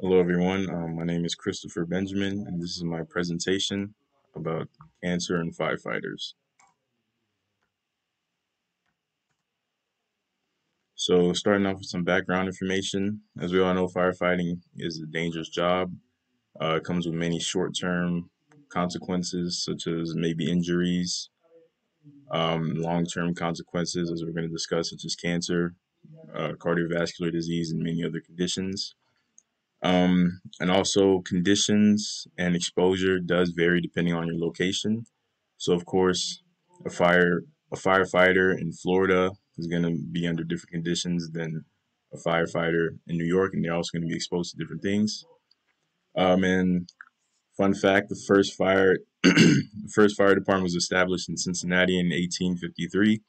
Hello, everyone. My name is Christopher Benjamin, and this is my presentation about cancer and firefighters. So, starting off with some background information, as we all know, firefighting is a dangerous job. It comes with many short term consequences, such as maybe injuries, long term consequences, as we're going to discuss, such as cancer, cardiovascular disease, and many other conditions. And also, conditions and exposure does vary depending on your location. So of course, a fire a firefighter in Florida is going to be under different conditions than a firefighter in New York, and they're also going to be exposed to different things. And fun fact: the first fire department was established in Cincinnati in 1853.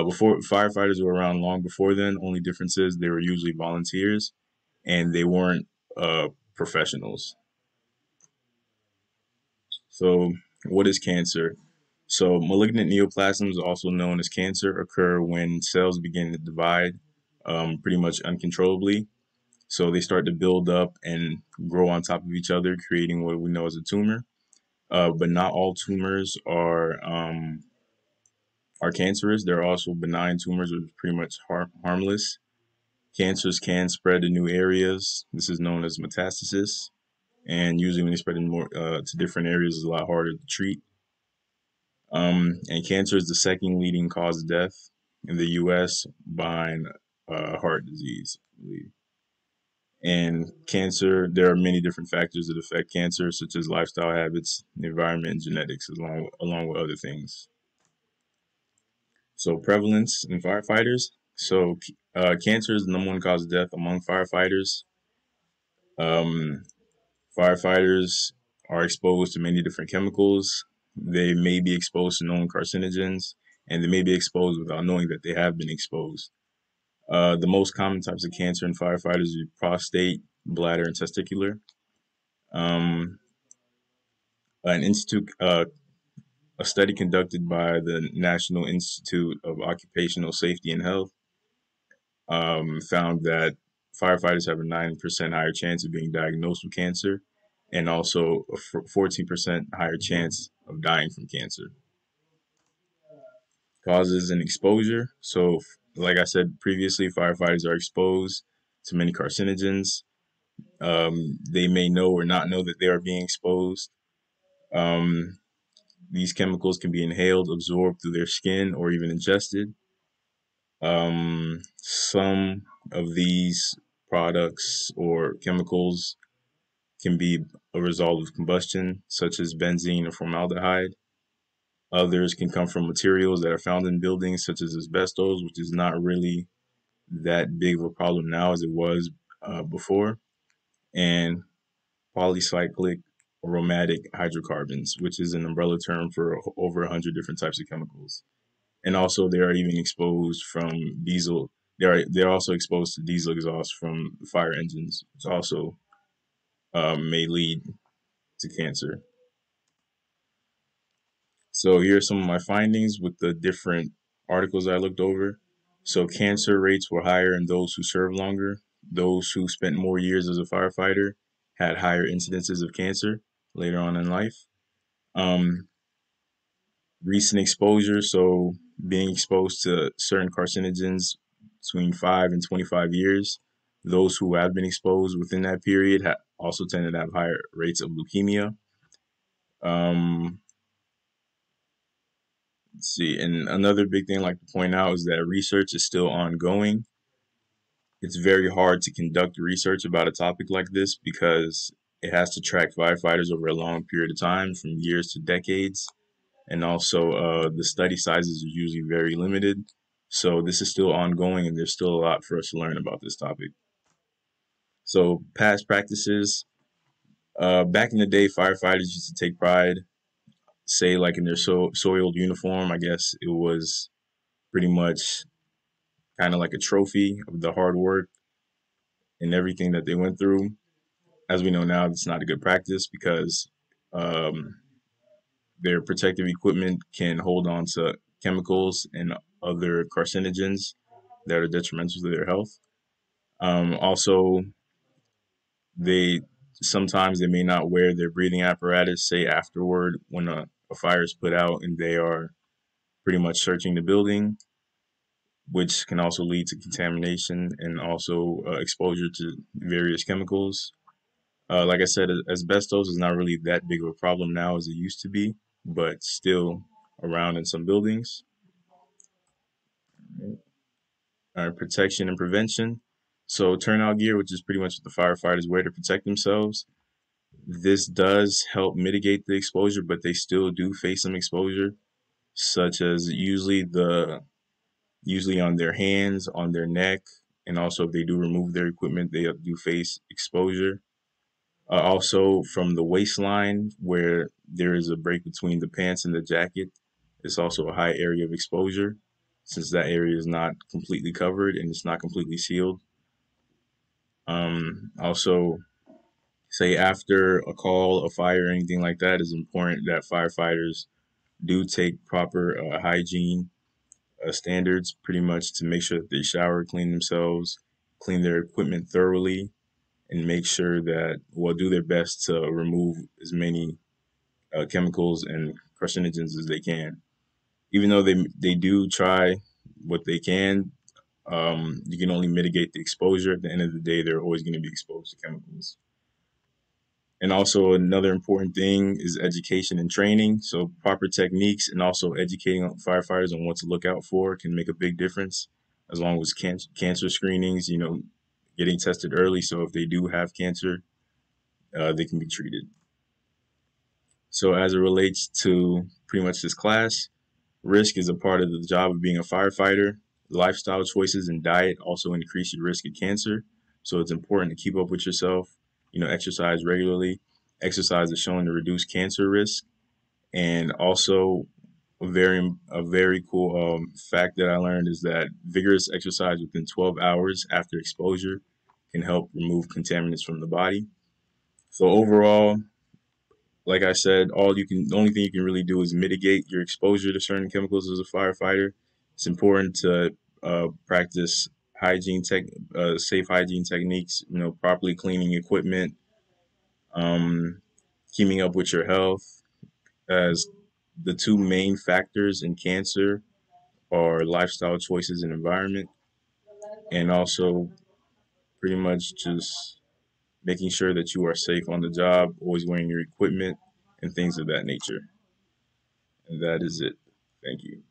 Before firefighters were around long before then. Only difference is they were usually volunteers and they weren't professionals. So, what is cancer? So, malignant neoplasms, also known as cancer, occur when cells begin to divide pretty much uncontrollably. So, they start to build up and grow on top of each other, creating what we know as a tumor. But not all tumors are cancerous. There are also benign tumors, which are pretty much harmless. Cancers can spread to new areas. This is known as metastasis. And usually, when they spread in more to different areas, it's a lot harder to treat. And cancer is the second leading cause of death in the U.S. behind heart disease, I believe. And cancer, there are many different factors that affect cancer, such as lifestyle habits, the environment, and genetics, along with other things. So, prevalence in firefighters. So, cancer is the number one cause of death among firefighters. Um, Firefighters are exposed to many different chemicals. They may be exposed to known carcinogens, and they may be exposed without knowing that they have been exposed. The most common types of cancer in firefighters are prostate, bladder, and testicular. Um, an institute, a study conducted by the National Institute of Occupational Safety and Health found that firefighters have a 9% higher chance of being diagnosed with cancer and also a 14% higher chance of dying from cancer. Causes and exposure. So, like I said previously, firefighters are exposed to many carcinogens. They may know or not know that they are being exposed. Um, these chemicals can be inhaled, absorbed through their skin, or even ingested. Some of these products or chemicals can be a result of combustion, such as benzene or formaldehyde. Others can come from materials that are found in buildings, such as asbestos, which is not really that big of a problem now as it was before, and polycyclic aromatic hydrocarbons, which is an umbrella term for over 100 different types of chemicals. And also, they are even exposed from diesel. They're also exposed to diesel exhaust from fire engines, which also may lead to cancer. So here are some of my findings with the different articles I looked over. So cancer rates were higher in those who served longer. Those who spent more years as a firefighter had higher incidences of cancer later on in life. Um, Recent exposure, so being exposed to certain carcinogens between 5 and 25 years. Those who have been exposed within that period also tended to have higher rates of leukemia. Um, let's see, and another big thing I'd like to point out is that research is still ongoing. It's very hard to conduct research about a topic like this because it has to track firefighters over a long period of time, from years to decades. And also, the study sizes are usually very limited. So this is still ongoing, and there's still a lot for us to learn about this topic. So past practices. Back in the day, firefighters used to take pride, say like in their soiled uniform. I guess it was pretty much kind of like a trophy of the hard work and everything that they went through. As we know now, it's not a good practice because um, their protective equipment can hold on to chemicals and other carcinogens that are detrimental to their health. Also, They sometimes they may not wear their breathing apparatus, say afterward when a fire is put out and they are pretty much searching the building, which can also lead to contamination and also exposure to various chemicals. Like I said, asbestos is not really that big of a problem now as it used to be, but still around in some buildings. Protection and prevention. So turnout gear, which is pretty much what the firefighters wear to protect themselves. This does help mitigate the exposure, but they still do face some exposure, such as usually on their hands, on their neck, and also if they do remove their equipment, they do face exposure. Also, from the waistline, where there is a break between the pants and the jacket, it's also a high area of exposure, since that area is not completely covered and it's not completely sealed. Also, say after a call, a fire, or anything like that, it's important that firefighters do take proper hygiene standards, pretty much to make sure that they shower, clean themselves, clean their equipment thoroughly, and make sure that will do their best to remove as many chemicals and carcinogens as they can. Even though they do try what they can, you can only mitigate the exposure. At the end of the day, they're always going to be exposed to chemicals. And also another important thing is education and training. So proper techniques and also educating firefighters on what to look out for can make a big difference, as long as cancer screenings, getting tested early. So if they do have cancer, they can be treated. So as it relates to pretty much this class, risk is a part of the job of being a firefighter. Lifestyle choices and diet also increase your risk of cancer. So it's important to keep up with yourself, exercise regularly. Exercise is shown to reduce cancer risk. And also a very cool fact that I learned is that vigorous exercise within 12 hours after exposure can help remove contaminants from the body. So overall, like I said, the only thing you can really do is mitigate your exposure to certain chemicals as a firefighter. It's important to practice safe hygiene techniques. Properly cleaning equipment, um, keeping up with your health, as the two main factors in cancer are lifestyle choices and environment, and also pretty much just making sure that you are safe on the job, always wearing your equipment, and things of that nature. And that is it. Thank you.